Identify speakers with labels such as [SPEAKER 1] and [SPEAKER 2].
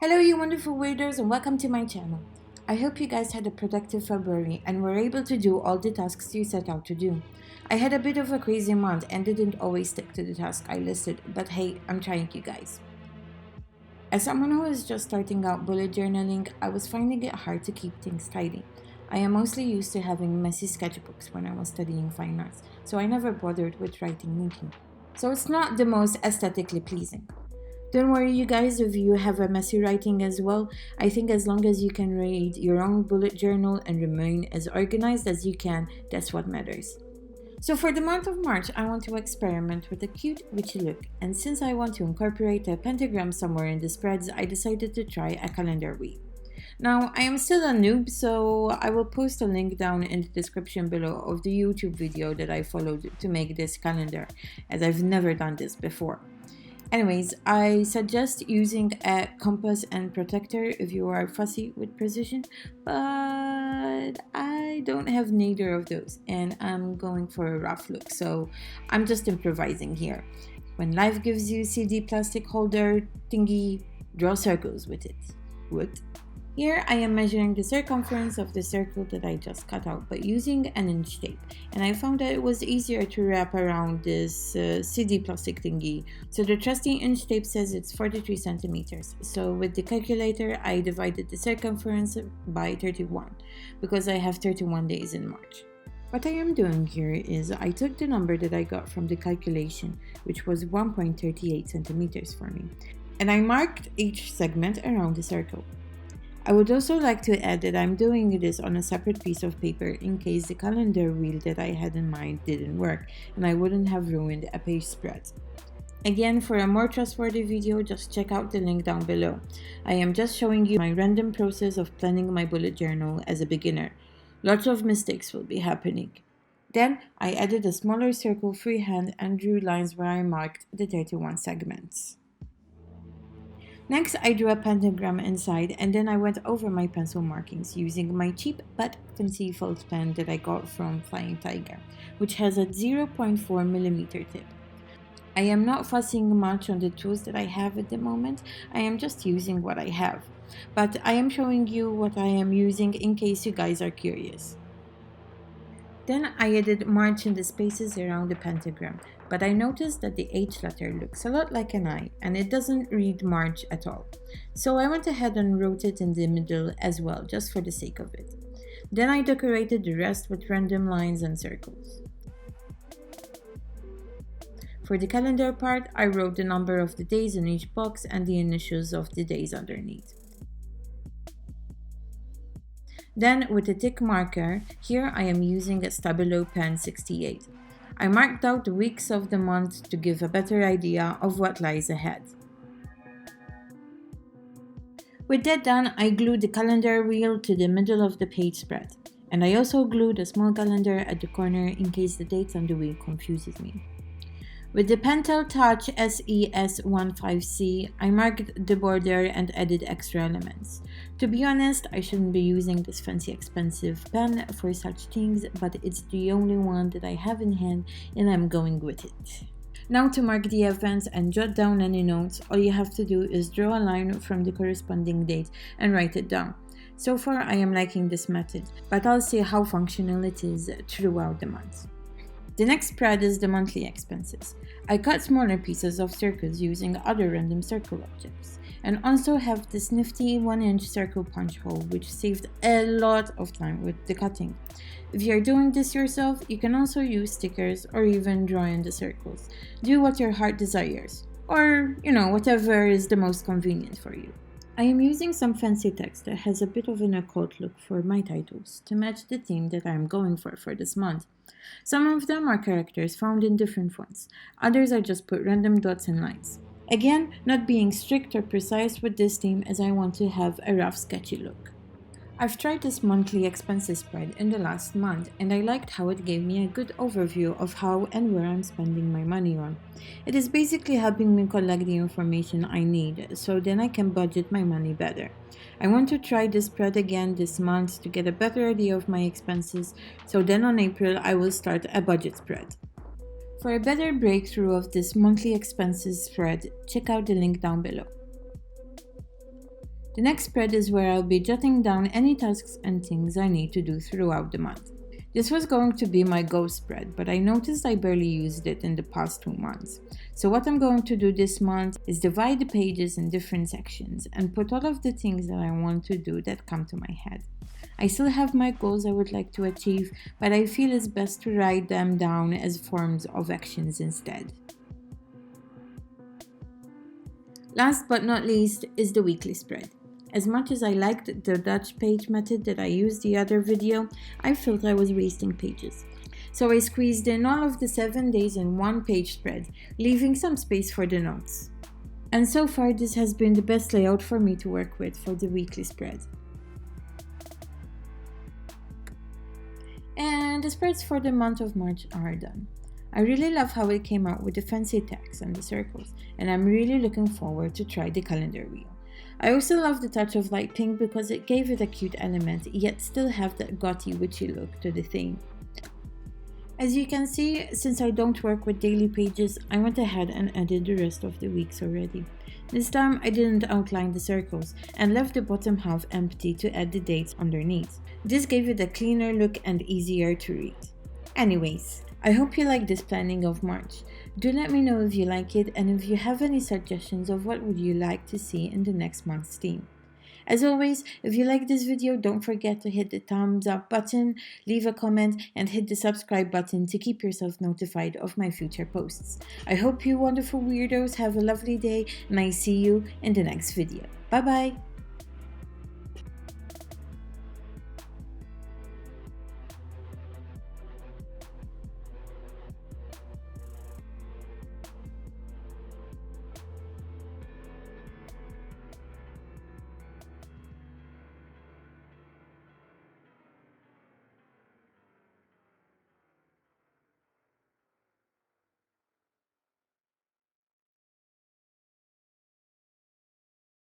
[SPEAKER 1] Hello you wonderful weirdos and welcome to my channel. I hope you guys had a productive February and were able to do all the tasks you set out to do. I had a bit of a crazy month and didn't always stick to the task I listed, but hey, I'm trying you guys. As someone who is just starting out bullet journaling, I was finding it hard to keep things tidy. I am mostly used to having messy sketchbooks when I was studying fine arts, so I never bothered with writing neatly. So it's not the most aesthetically pleasing. Don't worry, you guys, if you have a messy writing as well. I think as long as you can read your own bullet journal and remain as organized as you can, that's what matters. So for the month of March, I want to experiment with a cute witchy look, and since I want to incorporate a pentagram somewhere in the spreads, I decided to try a calendar wheel. Now, I am still a noob, so I will post a link down in the description below of the YouTube video that I followed to make this calendar, as I've never done this before. Anyways, I suggest using a compass and protractor if you are fussy with precision, but I don't have neither of those and I'm going for a rough look, so I'm just improvising here. When life gives you CD plastic holder thingy, draw circles with it. What? Here I am measuring the circumference of the circle that I just cut out, but using an inch tape, and I found that it was easier to wrap around this CD plastic thingy. So the trusty inch tape says it's 43 centimeters. So with the calculator I divided the circumference by 31 because I have 31 days in March. What I am doing here is I took the number that I got from the calculation, which was 1.38 centimeters for me, and I marked each segment around the circle. I would also like to add that I'm doing this on a separate piece of paper in case the calendar wheel that I had in mind didn't work and I wouldn't have ruined a page spread. Again, for a more trustworthy video, just check out the link down below. I am just showing you my random process of planning my bullet journal as a beginner. Lots of mistakes will be happening. Then I added a smaller circle freehand and drew lines where I marked the 31 segments. Next, I drew a pentagram inside, and then I went over my pencil markings using my cheap but fancy felt pen that I got from Flying Tiger, which has a 0.4mm tip. I am not fussing much on the tools that I have at the moment, I am just using what I have. But I am showing you what I am using in case you guys are curious. Then I added March in the spaces around the pentagram, but I noticed that the H letter looks a lot like an I and it doesn't read March at all. So I went ahead and wrote it in the middle as well, just for the sake of it. Then I decorated the rest with random lines and circles. For the calendar part, I wrote the number of the days in each box and the initials of the days underneath. Then with a tick marker, here I am using a Stabilo pen 68. I marked out the weeks of the month to give a better idea of what lies ahead. With that done, I glued the calendar wheel to the middle of the page spread, and I also glued a small calendar at the corner in case the dates on the wheel confuses me. With the Pentel Touch SES15C, I marked the border and added extra elements. To be honest, I shouldn't be using this fancy expensive pen for such things, but it's the only one that I have in hand and I'm going with it. Now to mark the events and jot down any notes, all you have to do is draw a line from the corresponding date and write it down. So far I am liking this method, but I'll see how functional it is throughout the month. The next spread is the monthly expenses. I cut smaller pieces of circles using other random circle objects, and also have this nifty 1-inch circle punch hole which saved a lot of time with the cutting. If you are doing this yourself, you can also use stickers or even draw in the circles. Do what your heart desires, or whatever is the most convenient for you. I am using some fancy text that has a bit of an occult look for my titles to match the theme that I am going for this month. Some of them are characters found in different fonts, others I just put random dots and lines. Again, not being strict or precise with this theme as I want to have a rough sketchy look. I've tried this monthly expenses spread in the last month and I liked how it gave me a good overview of how and where I'm spending my money on. It is basically helping me collect the information I need so then I can budget my money better. I want to try this spread again this month to get a better idea of my expenses, so then on April I will start a budget spread. For a better breakthrough of this monthly expenses spread, check out the link down below. The next spread is where I'll be jotting down any tasks and things I need to do throughout the month. This was going to be my go spread, but I noticed I barely used it in the past 2 months. So what I'm going to do this month is divide the pages in different sections and put all of the things that I want to do that come to my head. I still have my goals I would like to achieve, but I feel it's best to write them down as forms of actions instead. Last but not least is the weekly spread. As much as I liked the Dutch page method that I used the other video, I felt I was wasting pages. So I squeezed in all of the 7 days in one page spread, leaving some space for the notes. And so far this has been the best layout for me to work with for the weekly spread. And the spreads for the month of March are done. I really love how it came out with the fancy text and the circles, and I'm really looking forward to try the calendar wheel. I also love the touch of light pink because it gave it a cute element, yet still have that gothy witchy look to the theme. As you can see, since I don't work with daily pages, I went ahead and added the rest of the weeks already. This time I didn't outline the circles and left the bottom half empty to add the dates underneath. This gave it a cleaner look and easier to read. Anyways, I hope you like this planning of March. Do let me know if you like it and if you have any suggestions of what would you like to see in the next month's theme. As always, if you like this video, don't forget to hit the thumbs up button, leave a comment, and hit the subscribe button to keep yourself notified of my future posts. I hope you wonderful weirdos have a lovely day, and I see you in the next video. Bye bye!